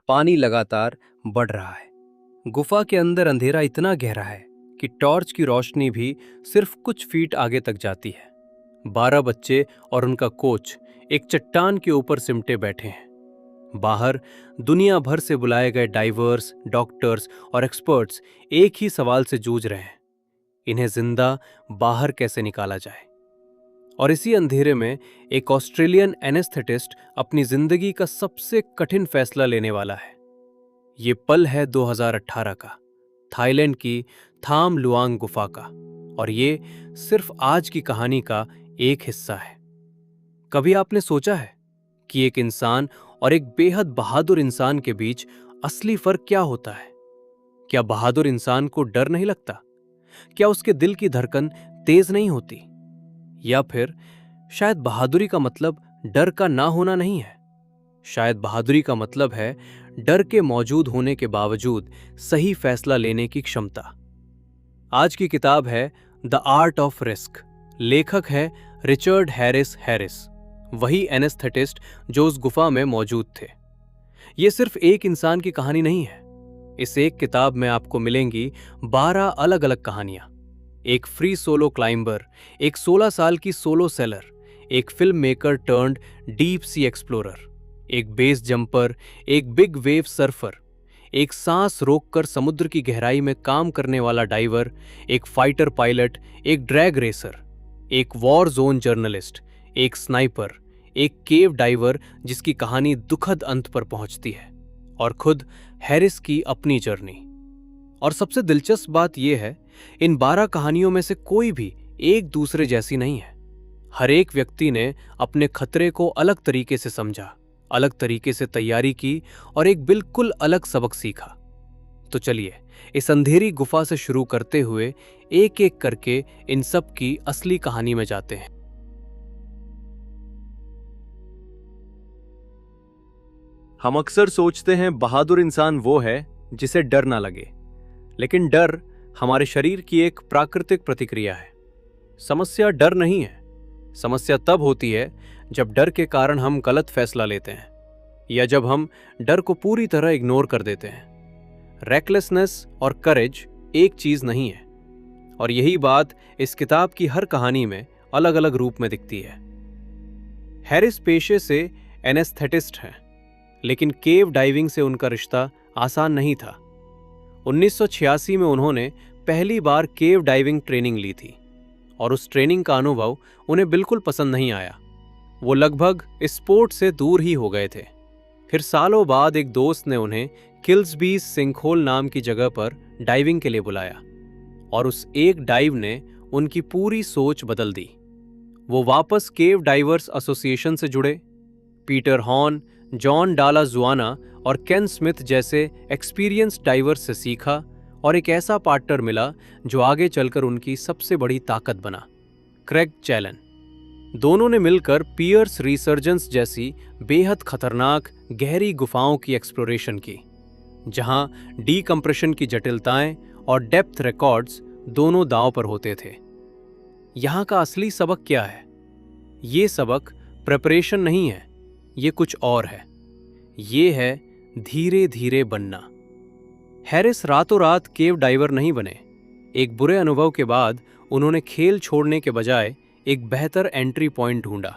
पानी लगातार बढ़ रहा है। गुफा के अंदर अंधेरा इतना गहरा है कि टॉर्च की रोशनी भी सिर्फ कुछ फीट आगे तक जाती है। 12 बच्चे और उनका कोच एक चट्टान के ऊपर सिमटे बैठे हैं। बाहर दुनिया भर से बुलाए गए डाइवर्स, डॉक्टर्स और एक्सपर्ट्स एक ही सवाल से जूझ रहे हैं, इन्हें जिंदा बाहर कैसे निकाला जाए। और इसी अंधेरे में एक ऑस्ट्रेलियन एनेस्थेटिस्ट अपनी जिंदगी का सबसे कठिन फैसला लेने वाला है। ये पल है 2018 का, थाईलैंड की थाम लुआंग गुफा का, और ये सिर्फ आज की कहानी का एक हिस्सा है। कभी आपने सोचा है कि एक इंसान और एक बेहद बहादुर इंसान के बीच असली फर्क क्या होता है? क्या बहादुर इंसान को डर नहीं लगता? क्या उसके दिल की धड़कन तेज नहीं होती? या फिर शायद बहादुरी का मतलब डर का ना होना नहीं है। शायद बहादुरी का मतलब है डर के मौजूद होने के बावजूद सही फैसला लेने की क्षमता। आज की किताब है द आर्ट ऑफ रिस्क। लेखक है रिचर्ड हैरिस हैरिस, वही एनेस्थेटिस्ट जो उस गुफा में मौजूद थे। यह सिर्फ एक इंसान की कहानी नहीं है। इस एक किताब में आपको मिलेंगी 12 अलग अलग कहानियां। एक फ्री सोलो क्लाइंबर, एक 16 साल की सोलो सेलर, एक film maker turned deep sea explorer, एक बेस जंपर, एक बिग वेव सर्फर, एक सांस रोककर समुद्र की गहराई में काम करने वाला डाइवर, एक फाइटर पायलट, एक ड्रैग रेसर, एक वॉर जोन जर्नलिस्ट, एक स्नाइपर, एक केव डाइवर जिसकी कहानी दुखद अंत पर पहुंचती है, और खुद हैरिस की अपनी जर्नी। और सबसे दिलचस्प बात यह है, इन 12 कहानियों में से कोई भी एक दूसरे जैसी नहीं है। हर एक व्यक्ति ने अपने खतरे को अलग तरीके से समझा, अलग तरीके से तैयारी की और एक बिल्कुल अलग सबक सीखा। तो चलिए इस अंधेरी गुफा से शुरू करते हुए एक एक करके इन सब की असली कहानी में जाते हैं। हम अक्सर सोचते हैं बहादुर इंसान वो है जिसे डर ना लगे, लेकिन डर हमारे शरीर की एक प्राकृतिक प्रतिक्रिया है। समस्या डर नहीं है। समस्या तब होती है जब डर के कारण हम गलत फैसला लेते हैं, या जब हम डर को पूरी तरह इग्नोर कर देते हैं। रेकलेसनेस और करेज एक चीज नहीं है, और यही बात इस किताब की हर कहानी में अलग अलग रूप में दिखती है। हैरिस पेशे से एनेस्थेटिस्ट हैं, लेकिन केव डाइविंग से उनका रिश्ता आसान नहीं था। 1986 में उन्होंने पहली बार केव डाइविंग ट्रेनिंग ली थी, और उस ट्रेनिंग का अनुभव उन्हें बिल्कुल पसंद नहीं आया। वो लगभग इस स्पोर्ट से दूर ही हो गए थे। फिर सालों बाद एक दोस्त ने उन्हें किल्सबीज सिंकहोल नाम की जगह पर डाइविंग के लिए बुलाया, और उस एक डाइव ने उनकी पूरी सोच बदल दी। वो वापस केव डाइवर्स एसोसिएशन से जुड़े। पीटर हॉर्न, जॉन डाला जुआना और केन स्मिथ जैसे एक्सपीरियंस डाइवर्स से सीखा, और एक ऐसा पार्टनर मिला जो आगे चलकर उनकी सबसे बड़ी ताकत बना, क्रेग चैलन। दोनों ने मिलकर पियर्स रिसर्जेंस जैसी बेहद खतरनाक गहरी गुफाओं की एक्सप्लोरेशन की, जहां डीकम्प्रेशन की जटिलताएं और डेप्थ रिकॉर्ड्स दोनों दांव पर होते थे। यहां का असली सबक क्या है? ये सबक प्रिपरेशन नहीं है, ये कुछ और है। ये है धीरे धीरे बनना। हैरिस रातों रात केव डाइवर नहीं बने। एक बुरे अनुभव के बाद उन्होंने खेल छोड़ने के बजाय एक बेहतर एंट्री पॉइंट ढूंढा,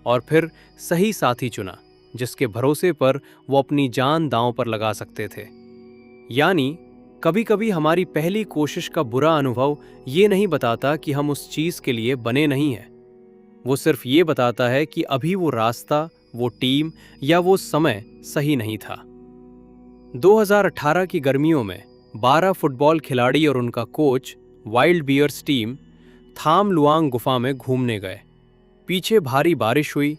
और फिर सही साथी चुना जिसके भरोसे पर वो अपनी जान दांव पर लगा सकते थे। यानी कभी कभी हमारी पहली कोशिश का बुरा अनुभव ये नहीं बताता कि हम उस चीज के लिए बने नहीं हैं। वो सिर्फ ये बताता है कि अभी वो रास्ता, वो टीम या वो समय सही नहीं था। 2018 की गर्मियों में 12 फुटबॉल खिलाड़ी और उनका कोच वाइल्ड बियर्स टीम थाम लुआंग गुफा में घूमने गए। पीछे भारी बारिश हुई,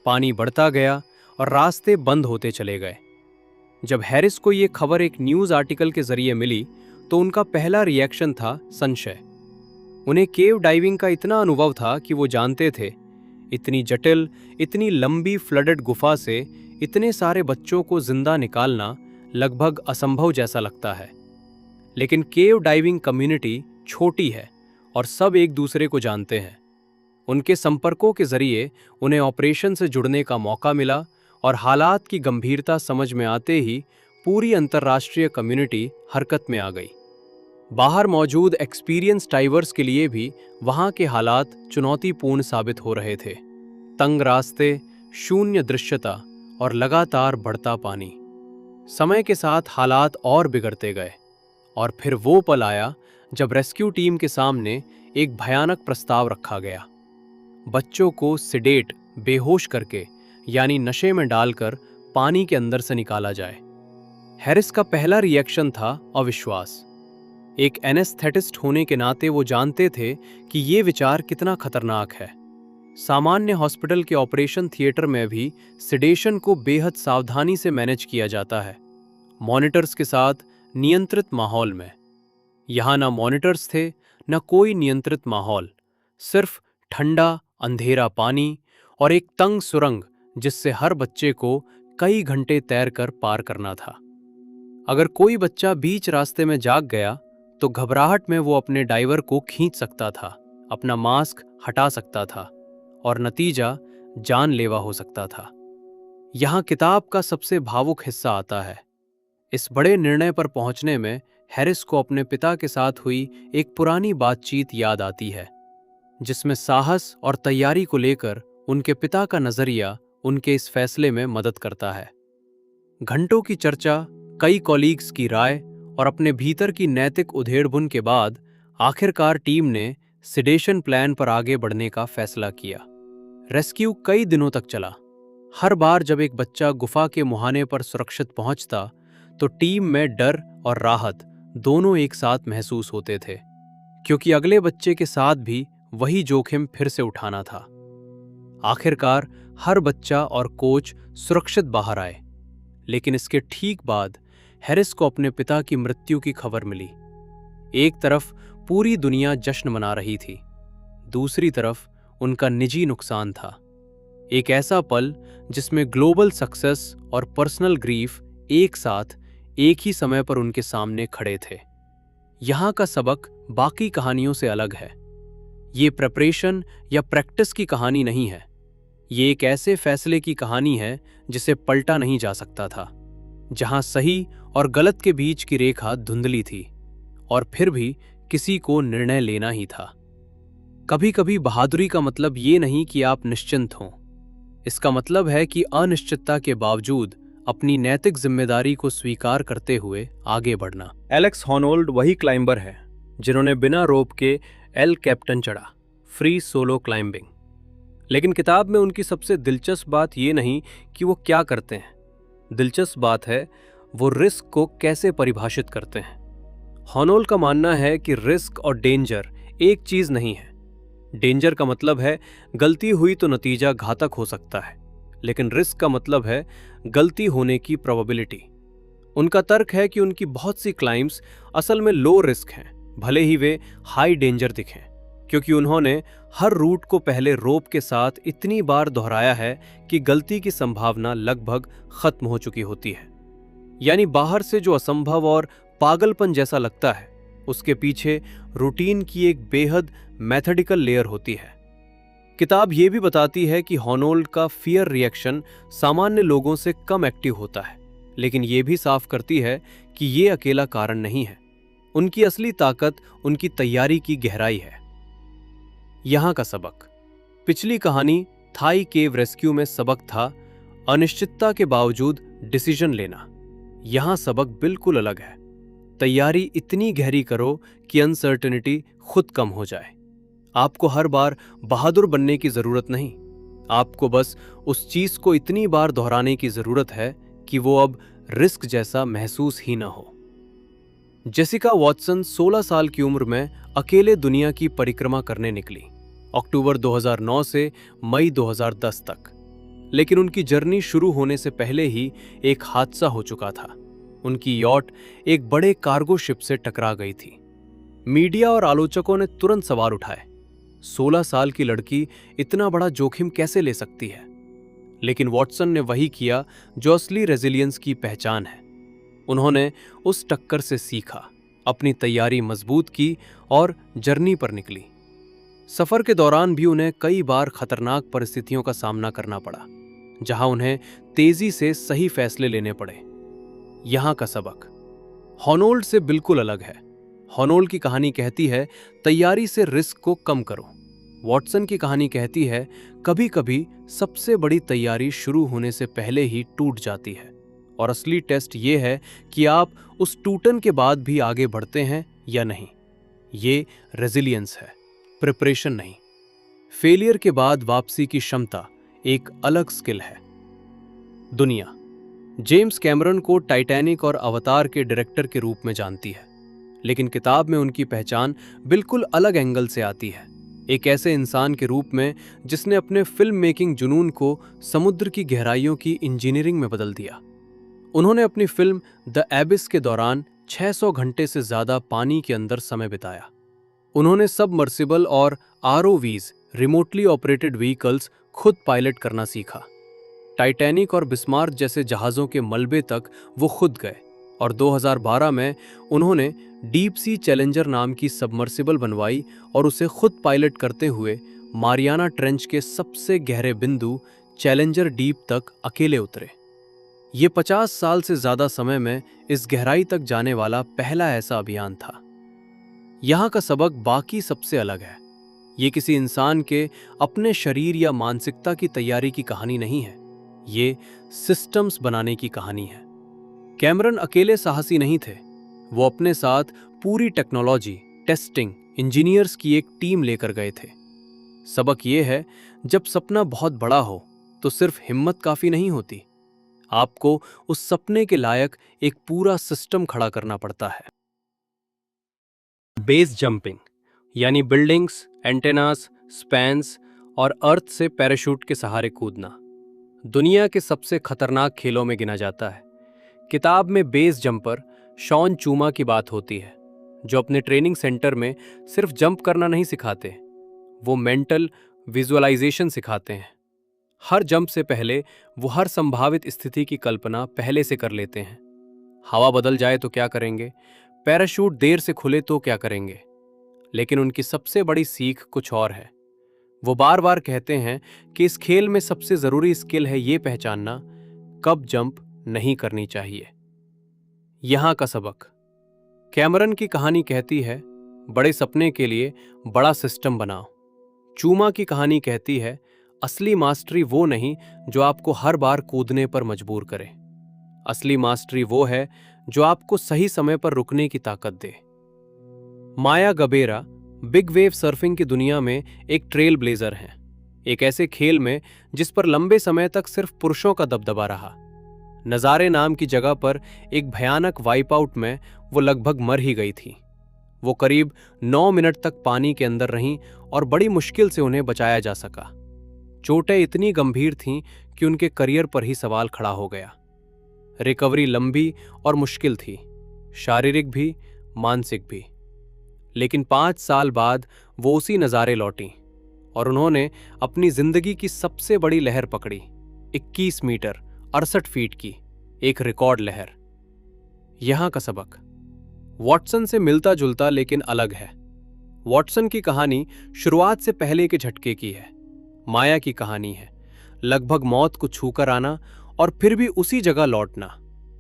पानी बढ़ता गया और रास्ते बंद होते चले गए। जब हैरिस को ये खबर एक न्यूज़ आर्टिकल के जरिए मिली तो उनका पहला रिएक्शन था संशय। उन्हें केव डाइविंग का इतना अनुभव था कि वो जानते थे इतनी जटिल, इतनी लंबी फ्लडेड गुफा से इतने सारे बच्चों को जिंदा निकालना लगभग असंभव जैसा लगता है। लेकिन केव डाइविंग कम्युनिटी छोटी है और सब एक दूसरे को जानते हैं। उनके संपर्कों के जरिए उन्हें ऑपरेशन से जुड़ने का मौका मिला, और हालात की गंभीरता समझ में आते ही पूरी अंतर्राष्ट्रीय कम्युनिटी हरकत में आ गई। बाहर मौजूद एक्सपीरियंस डाइवर्स के लिए भी वहां के हालात चुनौतीपूर्ण साबित हो रहे थे। तंग रास्ते, शून्य दृश्यता और लगातार बढ़ता पानी। समय के साथ हालात और बिगड़ते गए और फिर वो पल आया जब रेस्क्यू टीम के सामने एक भयानक प्रस्ताव रखा गया। बच्चों को सिडेट, बेहोश करके यानी नशे में डालकर पानी के अंदर से निकाला जाए। हैरिस का पहला रिएक्शन था अविश्वास। एक एनेस्थेटिस्ट होने के नाते वो जानते थे कि ये विचार कितना खतरनाक है। सामान्य हॉस्पिटल के ऑपरेशन थिएटर में भी सिडेशन को बेहद सावधानी से मैनेज किया जाता है, मॉनिटर्स के साथ, नियंत्रित माहौल में। यहाँ ना मॉनिटर्स थे, न कोई नियंत्रित माहौल, सिर्फ ठंडा अंधेरा पानी और एक तंग सुरंग जिससे हर बच्चे को कई घंटे तैरकर पार करना था। अगर कोई बच्चा बीच रास्ते में जाग गया तो घबराहट में वो अपने डाइवर को खींच सकता था, अपना मास्क हटा सकता था और नतीजा जानलेवा हो सकता था। यहाँ किताब का सबसे भावुक हिस्सा आता है। इस बड़े निर्णय पर पहुंचने में हैरिस को अपने पिता के साथ हुई एक पुरानी बातचीत याद आती है, जिसमें साहस और तैयारी को लेकर उनके पिता का नजरिया उनके इस फैसले में मदद करता है। घंटों की चर्चा, कई कॉलीग्स की राय और अपने भीतर की नैतिक उधेड़बुन के बाद आखिरकार टीम ने सिडेशन प्लान पर आगे बढ़ने का फैसला किया। रेस्क्यू कई दिनों तक चला। हर बार जब एक बच्चा गुफा के मुहाने पर सुरक्षित पहुंचता तो टीम में डर और राहत दोनों एक साथ महसूस होते थे, क्योंकि अगले बच्चे के साथ भी वही जोखिम फिर से उठाना था। आखिरकार हर बच्चा और कोच सुरक्षित बाहर आए, लेकिन इसके ठीक बाद हैरिस को अपने पिता की मृत्यु की खबर मिली। एक तरफ पूरी दुनिया जश्न मना रही थी, दूसरी तरफ उनका निजी नुकसान था। एक ऐसा पल जिसमें ग्लोबल सक्सेस और पर्सनल ग्रीफ एक साथ एक ही समय पर उनके सामने खड़े थे। यहाँ का सबक बाकी कहानियों से अलग है। ये प्रिपरेशन या प्रैक्टिस की कहानी नहीं है। ये एक ऐसे फैसले की कहानी है जिसे पलटा नहीं जा सकता था, जहां सही और गलत के बीच की रेखा धुंधली थी और फिर भी किसी को निर्णय लेना ही था। कभी कभी बहादुरी का मतलब ये नहीं कि आप निश्चिंत हों, इसका मतलब है कि अनिश्चितता के बावजूद अपनी नैतिक जिम्मेदारी को स्वीकार करते हुए आगे बढ़ना। एलेक्स हॉनोल्ड वही क्लाइंबर है जिन्होंने बिना रोप के एल कैप्टन चढ़ा, फ्री सोलो क्लाइंबिंग। लेकिन किताब में उनकी सबसे दिलचस्प बात ये नहीं कि वो क्या करते हैं, दिलचस्प बात है वो रिस्क को कैसे परिभाषित करते हैं। हॉनोल्ड का मानना है कि रिस्क और डेंजर एक चीज नहीं है। डेंजर का मतलब है गलती हुई तो नतीजा घातक हो सकता है, लेकिन रिस्क का मतलब है गलती होने की प्रोबेबिलिटी। उनका तर्क है कि उनकी बहुत सी क्लाइम्स असल में लो रिस्क हैं, भले ही वे हाई डेंजर दिखें, क्योंकि उन्होंने हर रूट को पहले रोप के साथ इतनी बार दोहराया है कि गलती की संभावना लगभग खत्म हो चुकी होती है। यानी बाहर से जो असंभव और पागलपन जैसा लगता है, उसके पीछे रूटीन की एक बेहद मैथडिकल लेयर होती है। किताब ये भी बताती है कि हॉनोल्ड का फियर रिएक्शन सामान्य लोगों से कम एक्टिव होता है, लेकिन ये भी साफ करती है कि ये अकेला कारण नहीं है। उनकी असली ताकत उनकी तैयारी की गहराई है। यहाँ का सबक। पिछली कहानी थाई केव रेस्क्यू में सबक था अनिश्चितता के बावजूद डिसीजन लेना। यहाँ सबक बिल्कुल अलग है। तैयारी इतनी गहरी करो कि अनसर्टेनिटी खुद कम हो जाए। आपको हर बार बहादुर बनने की जरूरत नहीं, आपको बस उस चीज को इतनी बार दोहराने की जरूरत है कि वो अब रिस्क जैसा महसूस ही ना हो। जेसिका वॉटसन 16 साल की उम्र में अकेले दुनिया की परिक्रमा करने निकली, अक्टूबर 2009 से मई 2010 तक। लेकिन उनकी जर्नी शुरू होने से पहले ही एक हादसा हो चुका था। उनकी यॉट एक बड़े कार्गो शिप से टकरा गई थी। मीडिया और आलोचकों ने तुरंत सवाल उठाए, 16 साल की लड़की इतना बड़ा जोखिम कैसे ले सकती है? लेकिन वॉटसन ने वही किया जो असली रेजिलियंस की पहचान है। उन्होंने उस टक्कर से सीखा, अपनी तैयारी मजबूत की और जर्नी पर निकली। सफर के दौरान भी उन्हें कई बार खतरनाक परिस्थितियों का सामना करना पड़ा, जहां उन्हें तेजी से सही फैसले लेने पड़े। यहाँ का सबक हॉनोल्ड से बिल्कुल अलग है। हॉनोल्ड की कहानी कहती है तैयारी से रिस्क को कम करो। वॉटसन की कहानी कहती है कभी कभी सबसे बड़ी तैयारी शुरू होने से पहले ही टूट जाती है, और असली टेस्ट ये है कि आप उस टूटन के बाद भी आगे बढ़ते हैं या नहीं। ये रेजिलियंस है, प्रिपरेशन नहीं। फेलियर के बाद वापसी की क्षमता एक अलग स्किल है। दुनिया जेम्स कैमरन को टाइटैनिक और अवतार के डायरेक्टर के रूप में जानती है, लेकिन किताब में उनकी पहचान बिल्कुल अलग एंगल से आती है। एक ऐसे इंसान के रूप में जिसने अपने फिल्म मेकिंग जुनून को समुद्र की गहराइयों की इंजीनियरिंग में बदल दिया। उन्होंने अपनी फिल्म द एबिस के दौरान 600 घंटे से ज्यादा पानी के अंदर समय बिताया। उन्होंने सबमर्सिबल और आरओवीज, रिमोटली ऑपरेटेड व्हीकल्स, खुद पायलट करना सीखा। टाइटैनिक और बिस्मार्क जैसे जहाज़ों के मलबे तक वो खुद गए, और 2012 में उन्होंने डीप सी चैलेंजर नाम की सबमर्सिबल बनवाई और उसे खुद पायलट करते हुए मारियाना ट्रेंच के सबसे गहरे बिंदु चैलेंजर डीप तक अकेले उतरे। ये 50 साल से ज़्यादा समय में इस गहराई तक जाने वाला पहला ऐसा अभियान था। यहाँ का सबक बाकी सबसे अलग है। ये किसी इंसान के अपने शरीर या मानसिकता की तैयारी की कहानी नहीं है, ये सिस्टम्स बनाने की कहानी है। कैमरन अकेले साहसी नहीं थे, वो अपने साथ पूरी टेक्नोलॉजी, टेस्टिंग, इंजीनियर्स की एक टीम लेकर गए थे। सबक ये है, जब सपना बहुत बड़ा हो तो सिर्फ हिम्मत काफी नहीं होती, आपको उस सपने के लायक एक पूरा सिस्टम खड़ा करना पड़ता है। बेस जंपिंग यानी बिल्डिंग्स, एंटेनास, स्पैन्स और अर्थ से पैराशूट के सहारे कूदना दुनिया के सबसे खतरनाक खेलों में गिना जाता है। किताब में बेस जंपर शॉन चूमा की बात होती है, जो अपने ट्रेनिंग सेंटर में सिर्फ जंप करना नहीं सिखाते, वो मेंटल विजुअलाइजेशन सिखाते हैं। हर जंप से पहले वो हर संभावित स्थिति की कल्पना पहले से कर लेते हैं। हवा बदल जाए तो क्या करेंगे, पैराशूट देर से खुले तो क्या करेंगे। लेकिन उनकी सबसे बड़ी सीख कुछ और है। वो बार बार कहते हैं कि इस खेल में सबसे जरूरी स्किल है ये पहचानना कब जंप नहीं करनी चाहिए। यहां का सबक कैमरन की कहानी कहती है बड़े सपने के लिए बड़ा सिस्टम बनाओ। चूमा की कहानी कहती है असली मास्टरी वो नहीं जो आपको हर बार कूदने पर मजबूर करे, असली मास्टरी वो है जो आपको सही समय पर रुकने की ताकत दे। माया गबेरा बिग वेव सर्फिंग की दुनिया में एक ट्रेल ब्लेजर हैं, एक ऐसे खेल में जिस पर लंबे समय तक सिर्फ पुरुषों का दबदबा रहा। नज़ारे नाम की जगह पर एक भयानक वाइप आउट में वो लगभग मर ही गई थी। वो करीब 9 मिनट तक पानी के अंदर रहीं और बड़ी मुश्किल से उन्हें बचाया जा सका। चोटें इतनी गंभीर थीं कि उनके करियर पर ही सवाल खड़ा हो गया। रिकवरी लंबी और मुश्किल थी, शारीरिक भी, मानसिक भी। लेकिन 5 साल बाद वो उसी नज़ारे लौटी और उन्होंने अपनी जिंदगी की सबसे बड़ी लहर पकड़ी, 21 मीटर 68 फीट की एक रिकॉर्ड लहर। यहां का सबक वॉटसन से मिलता जुलता लेकिन अलग है। वॉटसन की कहानी शुरुआत से पहले के झटके की है। माया की कहानी है लगभग मौत को छूकर आना और फिर भी उसी जगह लौटना,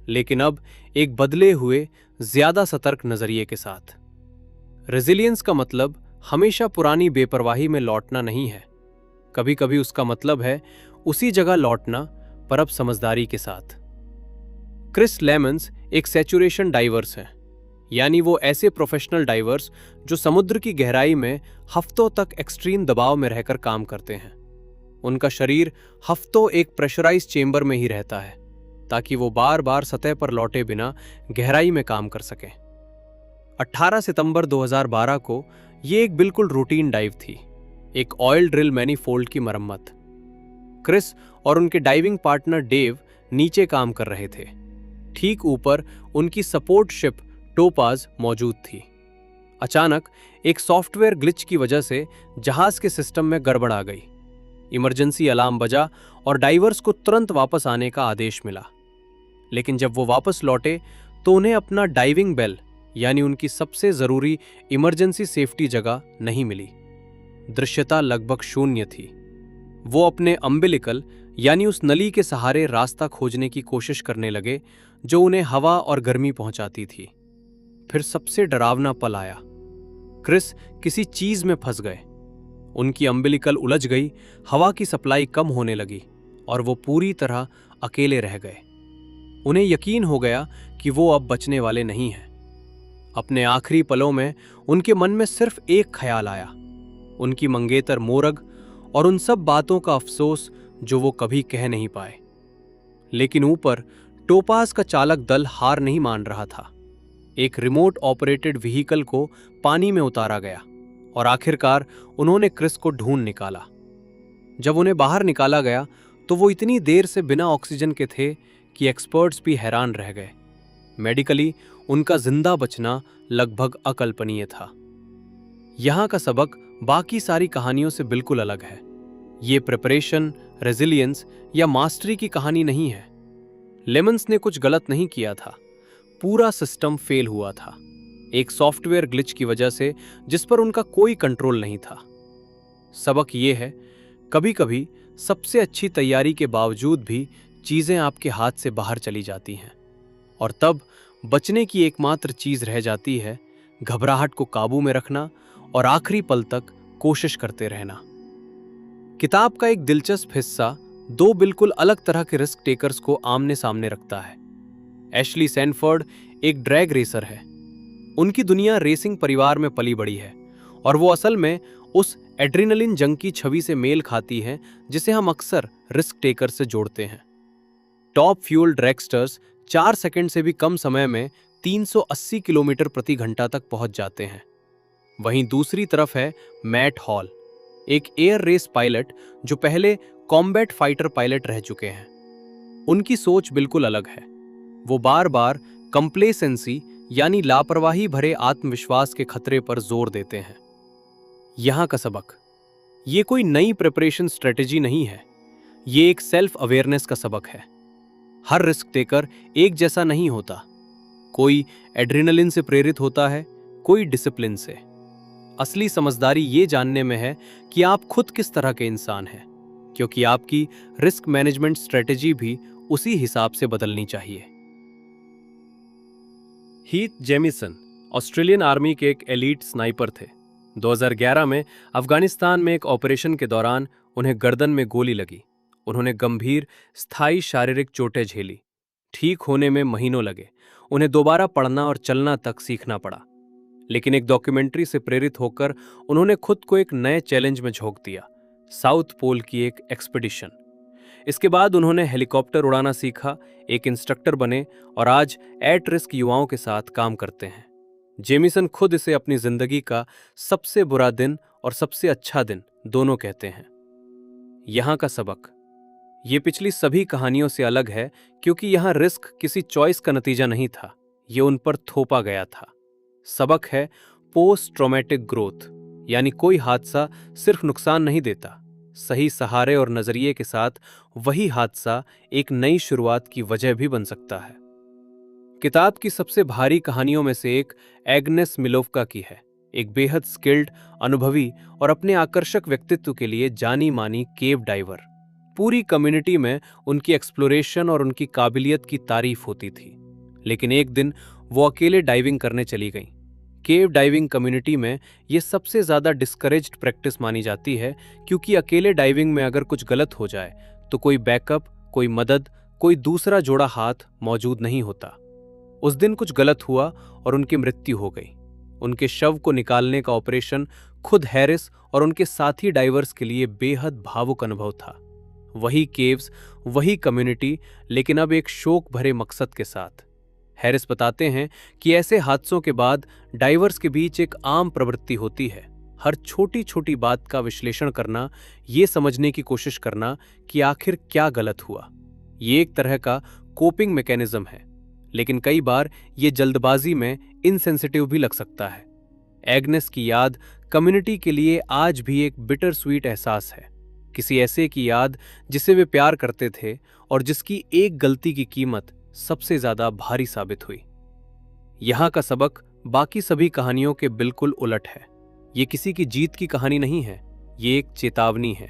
लेकिन अब एक बदले हुए ज्यादा सतर्क नजरिए के साथ। रेजिलियंस का मतलब हमेशा पुरानी बेपरवाही में लौटना नहीं है, कभी कभी उसका मतलब है उसी जगह लौटना, पर अब समझदारी के साथ। क्रिस लेमन्स एक सैचुरेशन डाइवर्स हैं, यानी वो ऐसे प्रोफेशनल डाइवर्स जो समुद्र की गहराई में हफ्तों तक एक्सट्रीम दबाव में रहकर काम करते हैं। उनका शरीर हफ्तों एक प्रेशराइज चेंबर में ही रहता है ताकि वो बार बार सतह पर लौटे बिना गहराई में काम कर सकें। 18 सितंबर 2012 को ये एक बिल्कुल रूटीन डाइव थी, एक ऑयल ड्रिल मैनीफोल्ड की मरम्मत। क्रिस और उनके डाइविंग पार्टनर डेव नीचे काम कर रहे थे। ठीक ऊपर उनकी सपोर्ट शिप टोपाज मौजूद थी। अचानक एक सॉफ्टवेयर ग्लिच की वजह से जहाज के सिस्टम में गड़बड़ आ गई। इमरजेंसी अलार्म बजा और डाइवर्स को तुरंत वापस आने का आदेश मिला। लेकिन जब वो वापस लौटे तो उन्हें अपना डाइविंग बेल, यानी उनकी सबसे जरूरी इमरजेंसी सेफ्टी जगह, नहीं मिली। दृश्यता लगभग शून्य थी। वो अपने अम्बिलिकल यानी उस नली के सहारे रास्ता खोजने की कोशिश करने लगे जो उन्हें हवा और गर्मी पहुंचाती थी। फिर सबसे डरावना पल आया। क्रिस किसी चीज में फंस गए। उनकी अम्बिलिकल उलझ गई, हवा की सप्लाई कम होने लगी और वो पूरी तरह अकेले रह गए। उन्हें यकीन हो गया कि वो अब बचने वाले नहीं हैं। अपने आखिरी पलों में उनके मन में सिर्फ एक ख्याल आया, उनकी मंगेतर मोरग और उन सब बातों का अफसोस जो वो कभी कह नहीं पाए। लेकिन ऊपर टोपाज का चालक दल हार नहीं मान रहा था। एक रिमोट ऑपरेटेड व्हीकल को पानी में उतारा गया और आखिरकार उन्होंने क्रिस को ढूंढ निकाला। जब उन्हें बाहर निकाला गया तो वो इतनी देर से बिना ऑक्सीजन के थे कि एक्सपर्ट्स भी हैरान रह गए। मेडिकली उनका जिंदा बचना लगभग अकल्पनीय था। यहां का सबक बाकी सारी कहानियों से बिल्कुल अलग है। ये प्रिपरेशन, रेजिलियंस या मास्टरी की कहानी नहीं है। लेमन्स ने कुछ गलत नहीं किया था, पूरा सिस्टम फेल हुआ था, एक सॉफ्टवेयर ग्लिच की वजह से जिस पर उनका कोई कंट्रोल नहीं था। सबक ये है, कभी कभी सबसे अच्छी तैयारी के बावजूद भी चीजें आपके हाथ से बाहर चली जाती हैं और तब बचने की एकमात्र चीज रह जाती है घबराहट को काबू में रखना और आखिरी पल तक कोशिश करते रहना। किताब का एक दिलचस्प हिस्सा दो बिल्कुल अलग तरह के रिस्क टेकर्स को आमने सामने रखता है। एशली सैनफोर्ड एक ड्रैग रेसर है। उनकी दुनिया रेसिंग परिवार में पली बड़ी है और वो असल में उस एड्रेनलिन जंकी छवि से मेल खाती है जिसे हम अक्सर रिस्क टेकर से जोड़ते हैं। टॉप फ्यूल ड्रैगस्टर्स 4 सेकंड से भी कम समय में 380 किलोमीटर प्रति घंटा तक पहुंच जाते हैं। वहीं दूसरी तरफ है मैट हॉल, एक एयर रेस पायलट जो पहले कॉम्बैट फाइटर पायलट रह चुके हैं। उनकी सोच बिल्कुल अलग है। वो बार बार कंप्लेसेंसी यानी लापरवाही भरे आत्मविश्वास के खतरे पर जोर देते हैं। यहां का सबक, ये कोई नई प्रिपरेशन स्ट्रेटेजी नहीं है, ये एक सेल्फ अवेयरनेस का सबक है। हर रिस्क टेकर एक जैसा नहीं होता। कोई एड्रेनलिन से प्रेरित होता है, कोई डिसिप्लिन से। असली समझदारी ये जानने में है कि आप खुद किस तरह के इंसान हैं, क्योंकि आपकी रिस्क मैनेजमेंट स्ट्रेटेजी भी उसी हिसाब से बदलनी चाहिए। हीथ जेमिसन ऑस्ट्रेलियन आर्मी के एक एलीट स्नाइपर थे। 2011 में अफगानिस्तान में एक ऑपरेशन के दौरान उन्हें गर्दन में गोली लगी। उन्होंने गंभीर स्थायी शारीरिक चोटें झेली। ठीक होने में महीनों लगे। उन्हें दोबारा पढ़ना और चलना तक सीखना पड़ा। लेकिन एक डॉक्यूमेंट्री से प्रेरित होकर उन्होंने खुद को एक नए चैलेंज में झोंक दिया, साउथ पोल की एक एक्सपीडिशन। इसके बाद उन्होंने हेलीकॉप्टर उड़ाना सीखा, एक इंस्ट्रक्टर बने और आज एट रिस्क युवाओं के साथ काम करते हैं। जेमिसन खुद इसे अपनी जिंदगी का सबसे बुरा दिन और सबसे अच्छा दिन दोनों कहते हैं। यहां का सबक, ये पिछली सभी कहानियों से अलग है क्योंकि यहां रिस्क किसी चॉइस का नतीजा नहीं था, ये उन पर थोपा गया था। सबक है पोस्ट ट्रॉमेटिक ग्रोथ, यानी कोई हादसा सिर्फ नुकसान नहीं देता, सही सहारे और नजरिए के साथ वही हादसा एक नई शुरुआत की वजह भी बन सकता है। किताब की सबसे भारी कहानियों में से एक एग्नेस मिलोव्का की है, एक बेहद स्किल्ड, अनुभवी और अपने आकर्षक व्यक्तित्व के लिए जानी मानी केव डाइवर। पूरी कम्युनिटी में उनकी एक्सप्लोरेशन और उनकी काबिलियत की तारीफ होती थी। लेकिन एक दिन वो अकेले डाइविंग करने चली गईं। केव डाइविंग कम्युनिटी में ये सबसे ज्यादा डिस्करेज्ड प्रैक्टिस मानी जाती है क्योंकि अकेले डाइविंग में अगर कुछ गलत हो जाए तो कोई बैकअप, कोई मदद, कोई दूसरा जोड़ा हाथ मौजूद नहीं होता। उस दिन कुछ गलत हुआ और उनकी मृत्यु हो गई। उनके शव को निकालने का ऑपरेशन खुद हैरिस और उनके साथी डाइवर्स के लिए बेहद भावुक अनुभव था। वही केव्स, वही कम्युनिटी, लेकिन अब एक शोक भरे मकसद के साथ। हैरिस बताते हैं कि ऐसे हादसों के बाद डाइवर्स के बीच एक आम प्रवृत्ति होती है, हर छोटी छोटी बात का विश्लेषण करना, ये समझने की कोशिश करना कि आखिर क्या गलत हुआ। ये एक तरह का कोपिंग मैकेनिज्म है, लेकिन कई बार ये जल्दबाजी में इनसेंसिटिव भी लग सकता है। एग्नेस की याद कम्युनिटी के लिए आज भी एक बिटर स्वीट एहसास है, किसी ऐसे की याद जिसे वे प्यार करते थे और जिसकी एक गलती की कीमत सबसे ज्यादा भारी साबित हुई। यहां का सबक बाकी सभी कहानियों के बिल्कुल उलट है। ये किसी की जीत की कहानी नहीं है, ये एक चेतावनी है।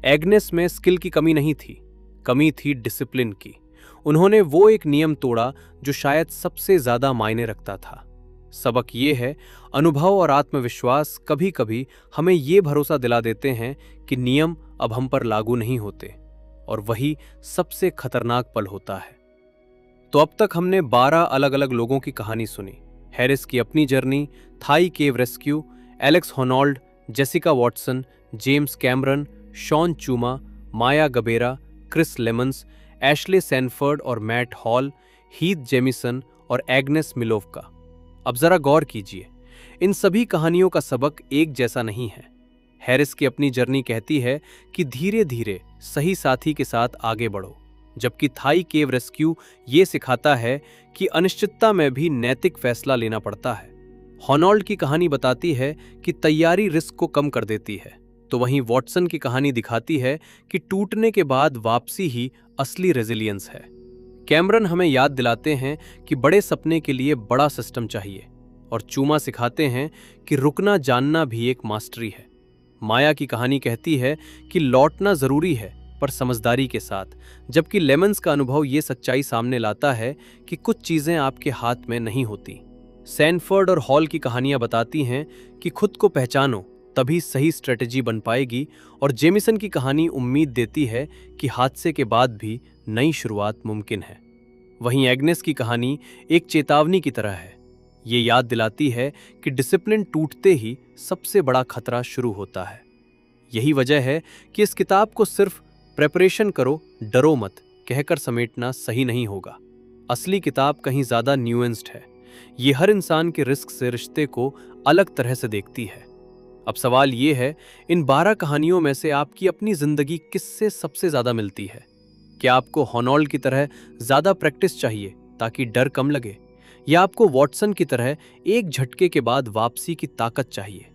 एग्नेस में स्किल की कमी नहीं थी, कमी थी डिसिप्लिन की। उन्होंने वो एक नियम तोड़ा जो शायद सबसे ज्यादा मायने रखता था। सबक ये है, अनुभव और आत्मविश्वास कभी कभी हमें ये भरोसा दिला देते हैं कि नियम अब हम पर लागू नहीं होते, और वही सबसे खतरनाक पल होता है। तो अब तक हमने 12 अलग अलग लोगों की कहानी सुनी। हैरिस की अपनी journey, Thai cave rescue, Alex Honnold, Jessica Watson, James Cameron, Shaun Chuma, Maya Gabeira, Chris Lemons, Ashley Sanford और मैट हॉल, हीथ जेमिसन और एग्नेस मिलोव। अब जरा गौर कीजिए, इन सभी कहानियों का सबक एक जैसा नहीं है। हैरिस की अपनी जर्नी कहती है कि धीरे धीरे सही साथी के साथ आगे बढ़ो, जबकि थाई केव रेस्क्यू ये सिखाता है कि अनिश्चितता में भी नैतिक फैसला लेना पड़ता है। हॉनॉल्ड की कहानी बताती है कि तैयारी रिस्क को कम कर देती है, तो वहीं वॉटसन की कहानी दिखाती है कि टूटने के बाद वापसी ही असली रेजिलियंस है। कैमरन हमें याद दिलाते हैं कि बड़े सपने के लिए बड़ा सिस्टम चाहिए, और चूमा सिखाते हैं कि रुकना जानना भी एक मास्टरी है। माया की कहानी कहती है कि लौटना जरूरी है, पर समझदारी के साथ, जबकि लेमन्स का अनुभव ये सच्चाई सामने लाता है कि कुछ चीजें आपके हाथ में नहीं होती। सैनफर्ड और हॉल की कहानियां बताती हैं कि खुद को पहचानो, तभी सही स्ट्रेटेजी बन पाएगी, और जेमिसन की कहानी उम्मीद देती है कि हादसे के बाद भी नई शुरुआत मुमकिन है। वहीं एग्नेस की कहानी एक चेतावनी की तरह है, ये याद दिलाती है कि डिसिप्लिन टूटते ही सबसे बड़ा खतरा शुरू होता है। यही वजह है कि इस किताब को सिर्फ प्रेपरेशन करो, डरो मत कहकर समेटना सही नहीं होगा। असली किताब कहीं ज्यादा न्यूएंस्ड है। ये हर इंसान के रिस्क से रिश्ते को अलग तरह से देखती है। अब सवाल ये है, इन 12 कहानियों में से आपकी अपनी जिंदगी किससे सबसे ज्यादा मिलती है? क्या आपको हॉनॉल्ड की तरह ज्यादा प्रैक्टिस चाहिए ताकि डर कम लगे, या आपको वॉटसन की तरह एक झटके के बाद वापसी की ताकत चाहिए,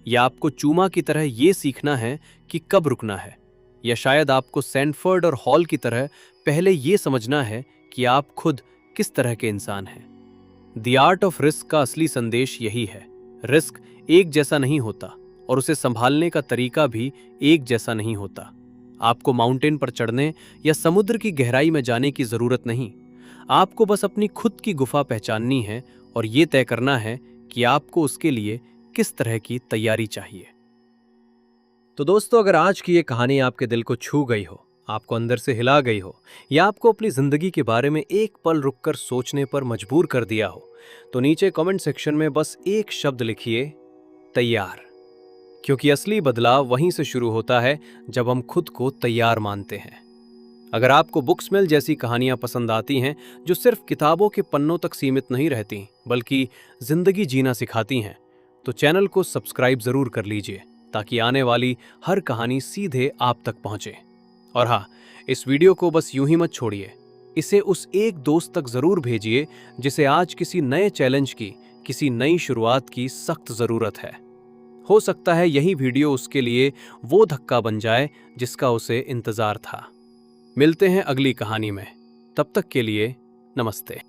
या आपको चूमा की तरह ये सीखना है कि कब रुकना है, या शायद आपको सैनफर्ड और हॉल की तरह पहले ये समझना है कि आप खुद किस तरह के इंसान हैं। द आर्ट ऑफ रिस्क का असली संदेश यही है, रिस्क एक जैसा नहीं होता, और उसे संभालने का तरीका भी एक जैसा नहीं होता। आपको माउंटेन पर चढ़ने या समुद्र की गहराई में जाने की जरूरत नहीं, आपको बस अपनी खुद की गुफा पहचाननी है, और ये तय करना है कि आपको उसके लिए किस तरह की तैयारी चाहिए। तो दोस्तों, अगर आज की ये कहानी आपके दिल को छू गई हो, आपको अंदर से हिला गई हो, या आपको अपनी जिंदगी के बारे में एक पल रुककर सोचने पर मजबूर कर दिया हो, तो नीचे कमेंट सेक्शन में बस एक शब्द लिखिए, तैयार। क्योंकि असली बदलाव वहीं से शुरू होता है जब हम खुद को तैयार मानते हैं। अगर आपको बुक्समेल जैसी कहानियां पसंद आती हैं, जो सिर्फ किताबों के पन्नों तक सीमित नहीं रहती बल्कि जिंदगी जीना सिखाती हैं, तो चैनल को सब्सक्राइब जरूर कर लीजिए, ताकि आने वाली हर कहानी सीधे आप तक पहुंचे। और हाँ, इस वीडियो को बस यूं ही मत छोड़िए, इसे उस एक दोस्त तक जरूर भेजिए जिसे आज किसी नए चैलेंज की, किसी नई शुरुआत की सख्त जरूरत है। हो सकता है यही वीडियो उसके लिए वो धक्का बन जाए जिसका उसे इंतजार था। मिलते हैं अगली कहानी में, तब तक के लिए नमस्ते।